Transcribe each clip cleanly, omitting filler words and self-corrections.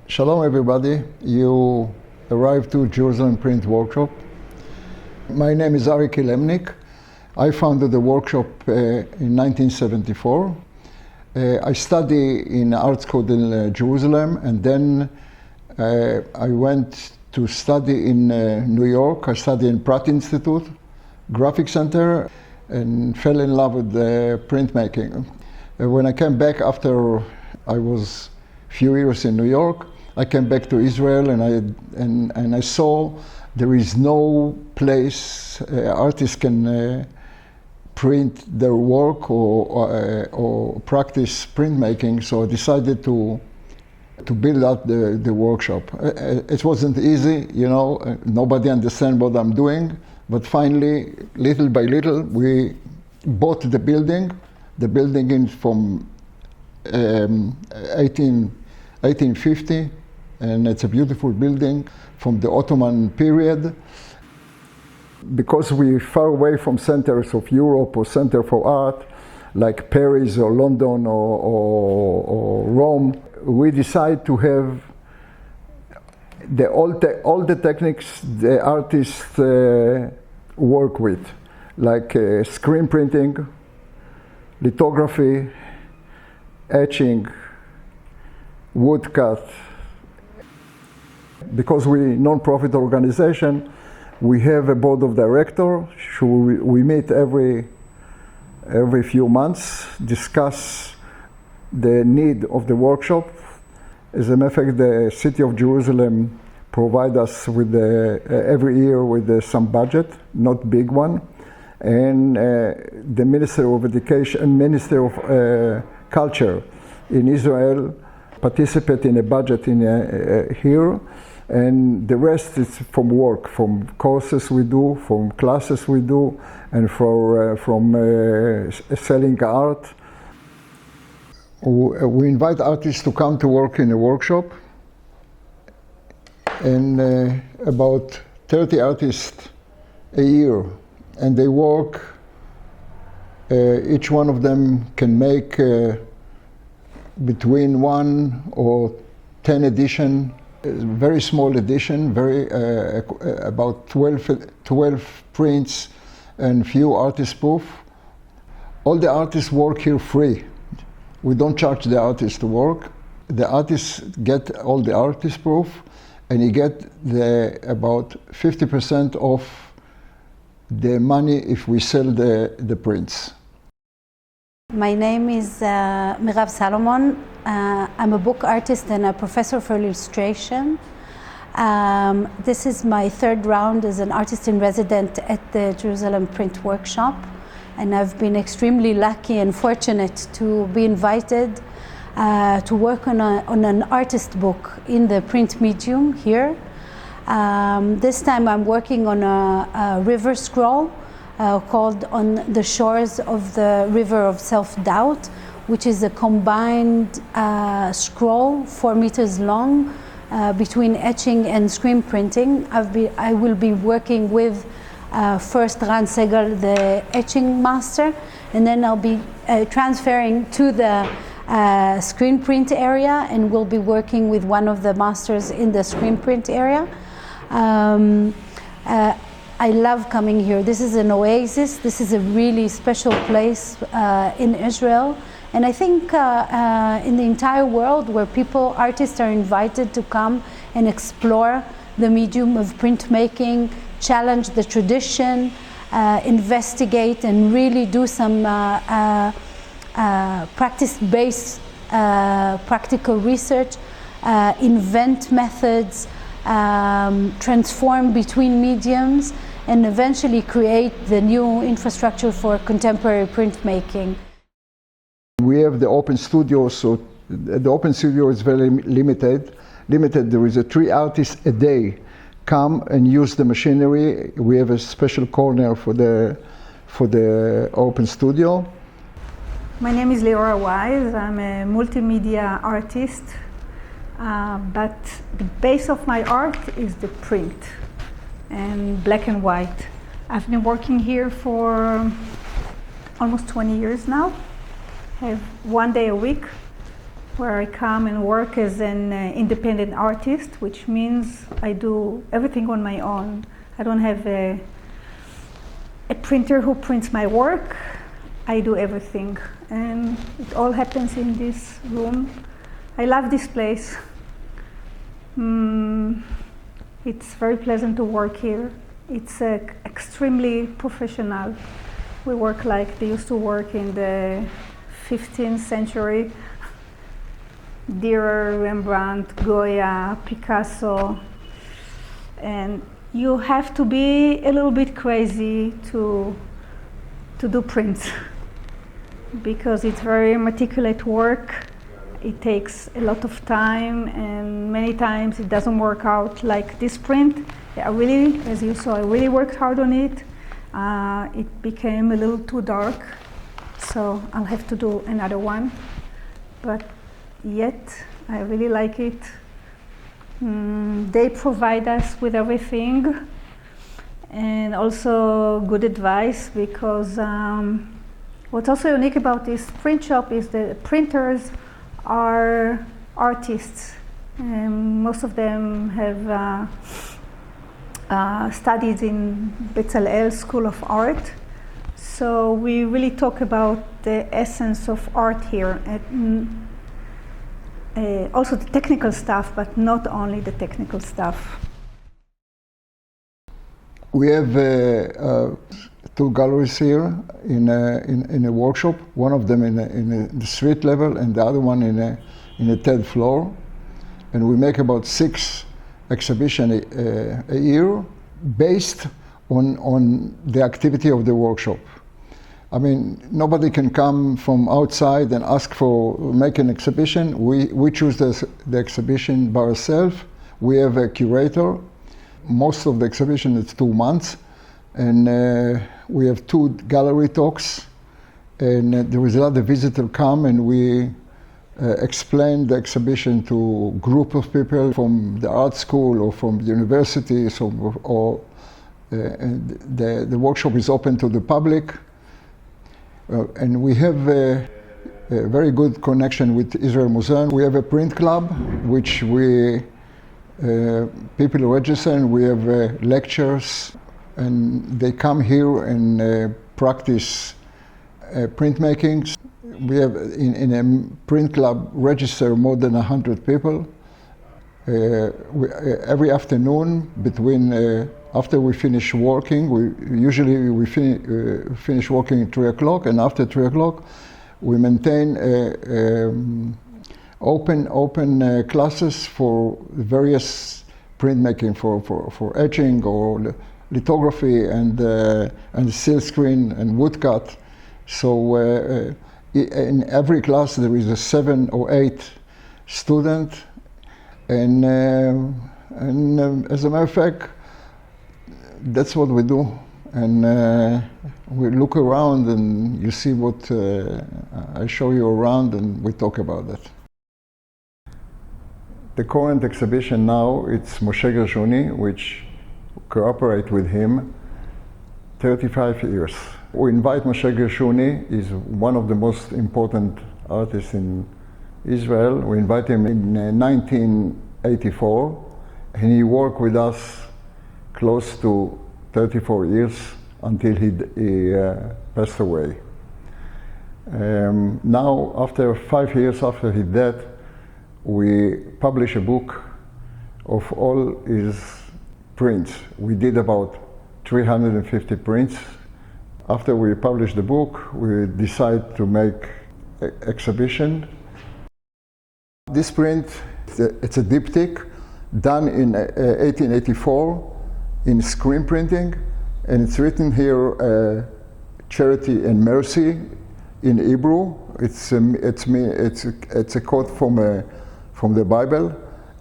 Shalom everybody, you arrived to Jerusalem Print Workshop. My name is Arik Kilemnik. I founded the workshop in 1974. I studied in art school in Jerusalem, and then I went to study in New York. I studied in Pratt Institute, Graphic Center, and fell in love with printmaking. When I came back after I was few years in New York, I came back to Israel, and I saw there is no place artists can print their work or practice printmaking. So I decided to build out the workshop. It wasn't easy, you know. Nobody understand what I'm doing, but finally, little by little, we bought the building. The building is from 1850, and it's a beautiful building from the Ottoman period. Because we're far away from centers of Europe or center for art, like Paris or London or Rome, we decide to have all the techniques the artists work with, like screen printing, lithography, etching, woodcut. Because we're a non-profit organization, we have a board of directors. We meet every few months, discuss the need of the workshop. As a matter of fact, the city of Jerusalem provides us with every year with some budget, not big one, and the Minister of Education, Minister of Culture in Israel participate in a budget here. And the rest is from work, from courses we do, from classes we do, and from selling art. We invite artists to come to work in a workshop, and about 30 artists a year, and they work. Each one of them can make between 1 or 10 editions. Very small edition, about 12 prints and few artist proof. All the artists work here free. We don't charge the artists to work. The artists get all the artist proof, and you get about 50% of the money if we sell the prints. My name is Mirav Salomon. I'm a book artist and a professor for illustration. This is my third round as an artist in residence at the Jerusalem Print Workshop, and I've been extremely lucky and fortunate to be invited to work on an artist book in the print medium here. This time I'm working on a river scroll called On the Shores of the River of Self-Doubt, which is a combined scroll 4 meters long between etching and screen printing. I will be working with first Ran Segal, the etching master, and then I'll be transferring to the screen print area, and we'll be working with one of the masters in the screen print area. I love coming here. This is an oasis. This is a really special place in Israel. And I think in the entire world, where artists are invited to come and explore the medium of printmaking, challenge the tradition, investigate, and really do some practice-based practical research, invent methods, transform between mediums, and eventually create the new infrastructure for contemporary printmaking. We have the open studio, so the open studio is very limited. There is 3 artists a day come and use the machinery. We have a special corner for the open studio. My name is Leora Wise. I'm a multimedia artist, but the base of my art is the print and black and white. I've been working here for almost 20 years now. I have 1 day a week where I come and work as an independent artist, which means I do everything on my own. I don't have a printer who prints my work. I do everything, and it all happens in this room. I love this place. It's very pleasant to work here. It's extremely professional. We work like they used to work in the 15th century. Dürer, Rembrandt, Goya, Picasso, and you have to be a little bit crazy to do prints because it's very meticulous work. It takes a lot of time, and many times it doesn't work out like this print. I really, as you saw, I really worked hard on it. It became a little too dark, so I'll have to do another one. But yet, I really like it. They provide us with everything, and also good advice, because what's also unique about this print shop is the printers are artists. Most of them have studied in Bezalel School of Art. So we really talk about the essence of art here. Also the technical stuff, but not only the technical stuff. We have two galleries here in a workshop. One of them in the street level, and the other one in a third floor. And we make about 6 exhibitions a year, based on the activity of the workshop. I mean, nobody can come from outside and ask for make an exhibition. We choose the exhibition by ourselves. We have a curator. Most of the exhibition is 2 months, and we have 2 gallery talks, and there is a lot of visitors come, and we explain the exhibition to a group of people from the art school or from the university, the workshop is open to the public. And we have a very good connection with Israel Museum. We have a print club, which people register, and we have lectures, and they come here and practice printmaking. We have in a print club register more than 100 people. Every afternoon after we finish working, we finish working at 3 o'clock, and after 3 o'clock we maintain open classes for various printmaking, for etching or lithography and silk screen and woodcut. So in every class there is a 7 or 8 student, and as a matter of fact, that's what we do. And we look around, and you see what I show you around, and we talk about that. The current exhibition now, it's Moshe Gershuni, which cooperate with him 35 years. We invite Moshe Gershuni. He's one of the most important artists in Israel. We invite him in 1984, and he worked with us close to 34 years until he passed away. Now, after 5 years after his death, we publish a book of all his prints. We did about 350 prints. After we published the book, we decided to make an exhibition. This print, it's a diptych done in 1884 in screen printing, and it's written here charity and mercy in Hebrew. It's a quote from the Bible,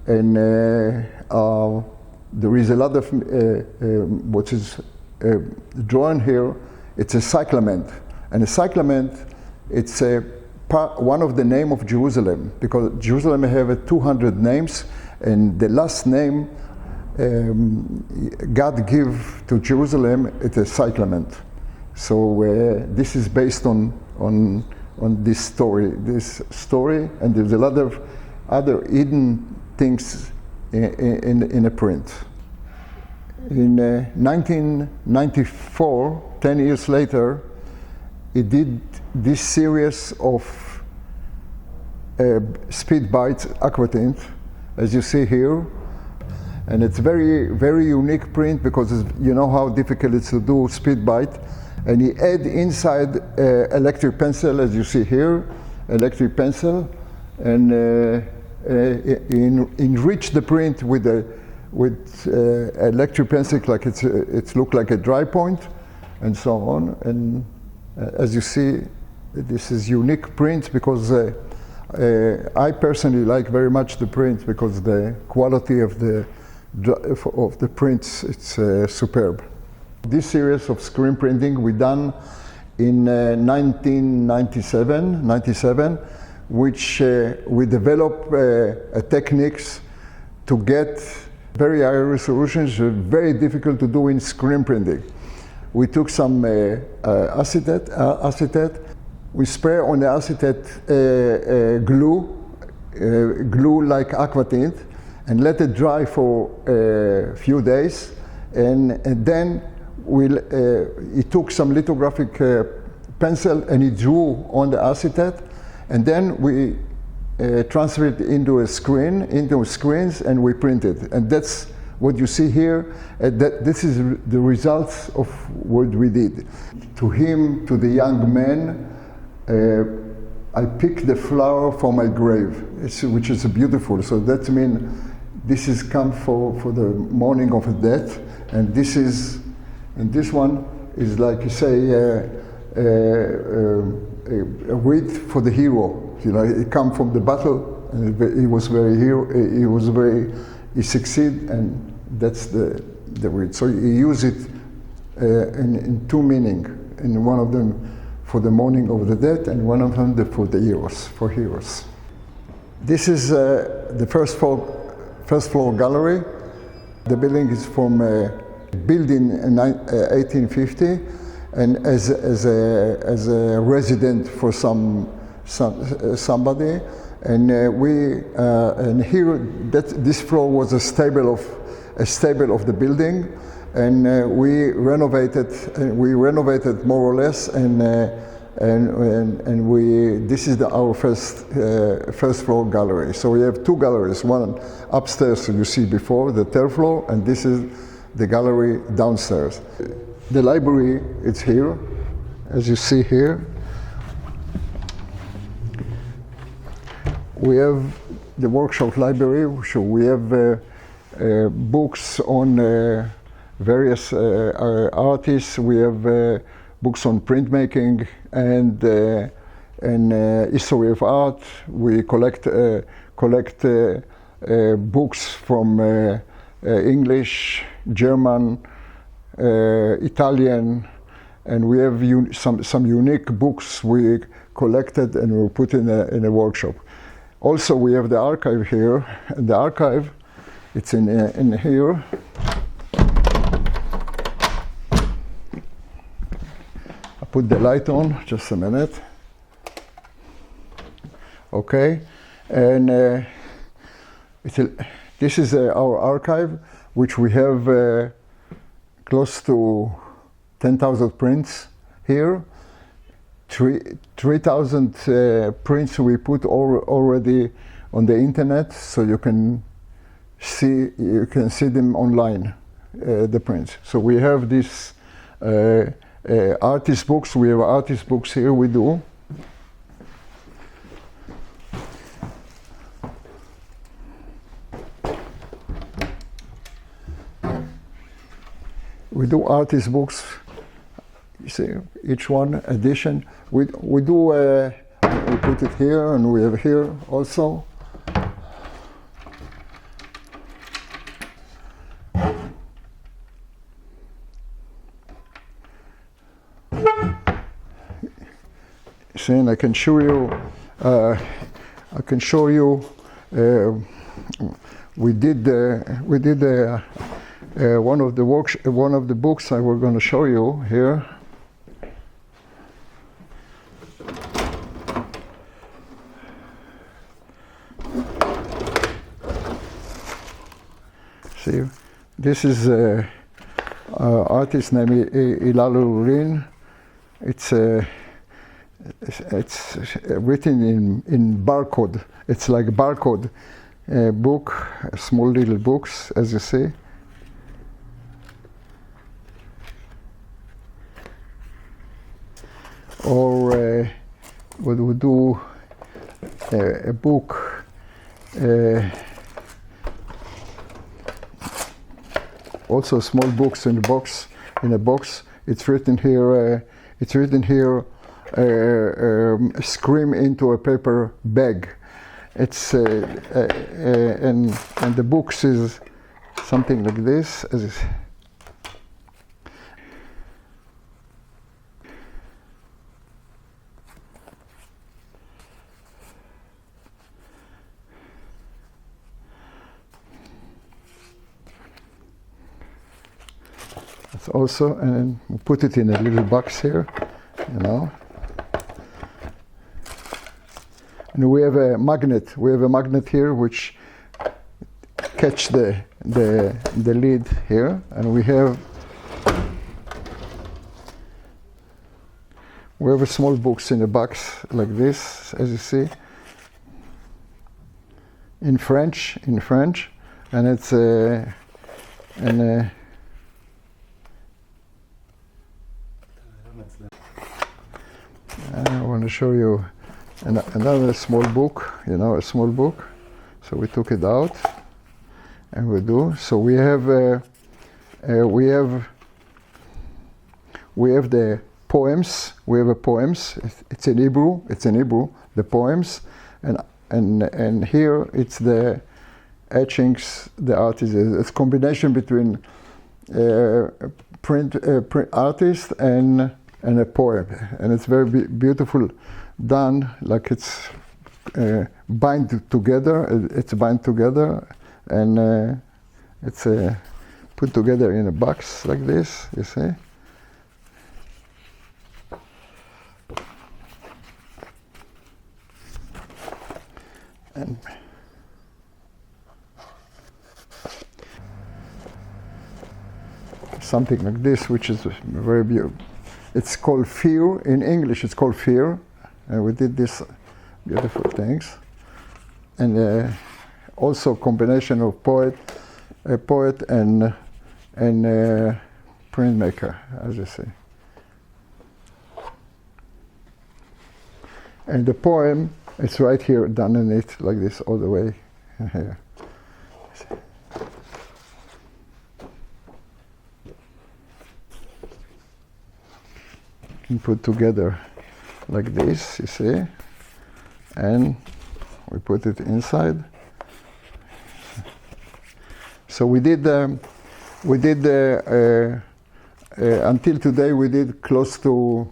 and there is a lot of what is drawn here. It's a cyclament, and a cyclament, it's one of the name of Jerusalem, because Jerusalem have 200 names, and the last name God give to Jerusalem, it's a cyclament. So this is based on on this story, and there's a lot of other hidden things in a print. In 1994, 10 years later, he did this series of speed bites aquatint, as you see here, and it's very, very unique print because you know how difficult it's to do speed bite, and he add inside electric pencil, as you see here, electric pencil, and enrich the print with electric pencil, like it's look like a dry point, and so on. And as you see, this is unique print because I personally like very much the print because the quality of the prints, it's superb. This series of screen printing we done in 1997, which we developed techniques to get very high resolutions, very difficult to do in screen printing. We took some acetate, we spray on the acetate glue like aquatint, and let it dry for a few days, and then he took some lithographic pencil and he drew on the acetate, and then we transferred it into screens, and we printed. And that's what you see here. This is the results of what we did. To him, to the young man, I picked the flower for my grave, which is beautiful. So that means this is come for the morning of death, and this one is like you say a wreath for the hero. You know, he come from the battle, and he was very hero. He succeed, and that's the wreath. So he used it in two meaning. In one of them for the morning of the dead, and one of them for the heroes. This is the first floor gallery. The building is from built in 1850, and as a resident for somebody, and here this floor was a stable of the building, and we renovated more or less, and this is our first floor gallery. So we have two galleries, one upstairs you see before, the third floor, and this is the gallery downstairs. The library is here, as you see here. We have the workshop library, so we have books on various artists. We have books on printmaking and history of art. We collect books from English, German, Italian, and we have some unique books we collected and we put in a workshop. Also, we have the archive here, and the archive, it's in here. I put the light on, just a minute. Okay, and this is our archive, which we have close to 10,000 prints here. 3,000 prints we put already on the internet, so you can see them online, the prints. So we have this artist books. We have artist books here. We do. We do artist books. You see, each one edition. We do. We put it here, and we have here also. See, and I can show you. We did one of the books I was going to show you here. see. This is artist named Ilalurin. It's written in barcode. It's like barcode book, small little books, as you see. Or what we do, a book. Also, small books in a box. It's written here. Scream into a paper bag. It's and the books is something like this. It's also, and we put it in a little box here, you know. And we have a magnet. We have a magnet here which catch the lid here, and we have a small books in a box like this, as you see, in French, and it's I want to show you another small book, you know, a small book. So we took it out, and we do. So we have the poems. We have poems. It's in Hebrew. The poems, and here it's the etchings. The artist. It's a combination between print artist and a poem, and it's very beautiful done, like it's bind together. It's bind together, and it's put together in a box like this. You see. And something like this, which is very beautiful. It's called Fear. In English, it's called Fear. And we did these beautiful things. And also combination of a poet and printmaker, as you see. And the poem, it's right here, done in it, like this, all the way here. Put together like this, you see, and we put it inside. So we did until today we did close to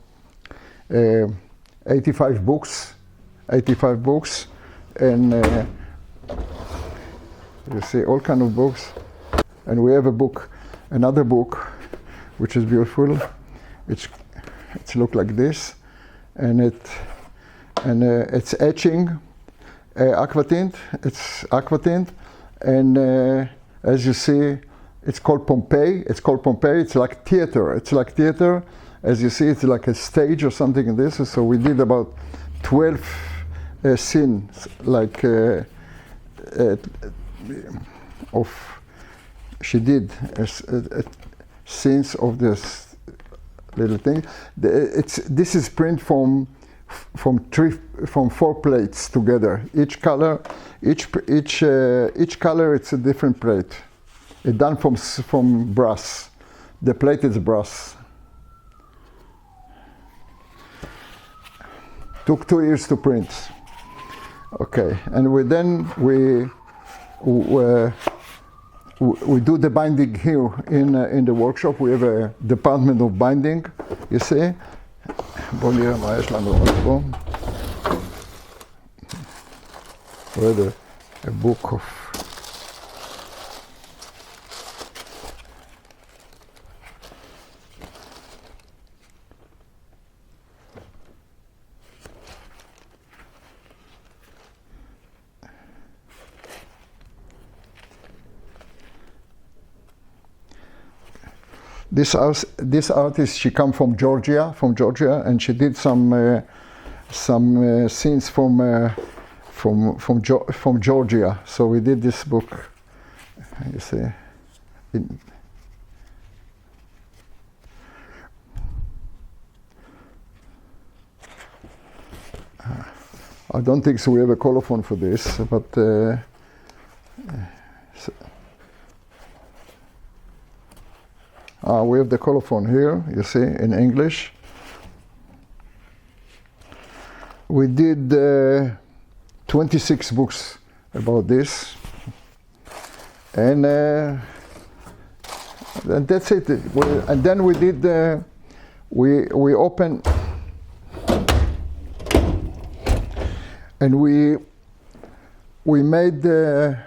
85 books, and you see all kind of books. And we have another book, which is beautiful. It's look like this, and it's etching, aquatint. It's aquatint, and as you see, it's called Pompeii. It's like theater. As you see, it's like a stage or something in this. So we did about 12 scenes, like scenes of this little thing. This is print from 4 plates together. Each color, it's a different plate. It's done from brass. The plate is brass. Took 2 years to print. Okay, and we do the binding here in the workshop. We have a department of binding, you see. בואו נראה מה יש לנו עוד פה. We have a book of This artist, she come from Georgia, and she did some scenes from Georgia. So we did this book. You see, I don't think so. We have a colophon for this, but we have the colophon here. You see, in English. We did 26 books about this, and that's it. And then we did we opened. And we made a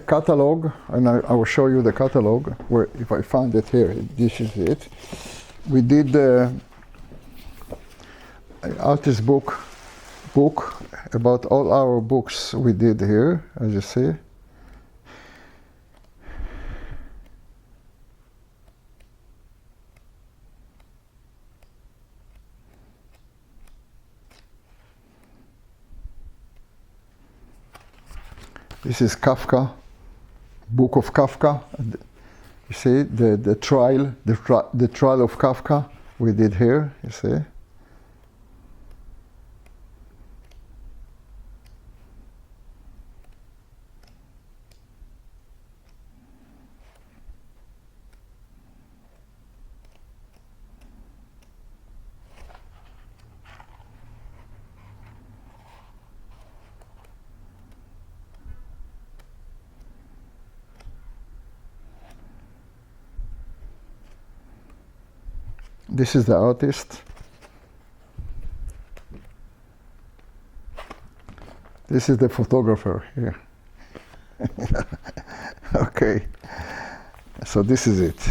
catalog, and I will show you the catalog. Where, if I find it here, this is it. We did an artist book about all our books. We did here, as you see. This is Kafka, book of Kafka. You see the trial of Kafka. We did here. You see. This is the artist. This is the photographer here. Okay, so this is it.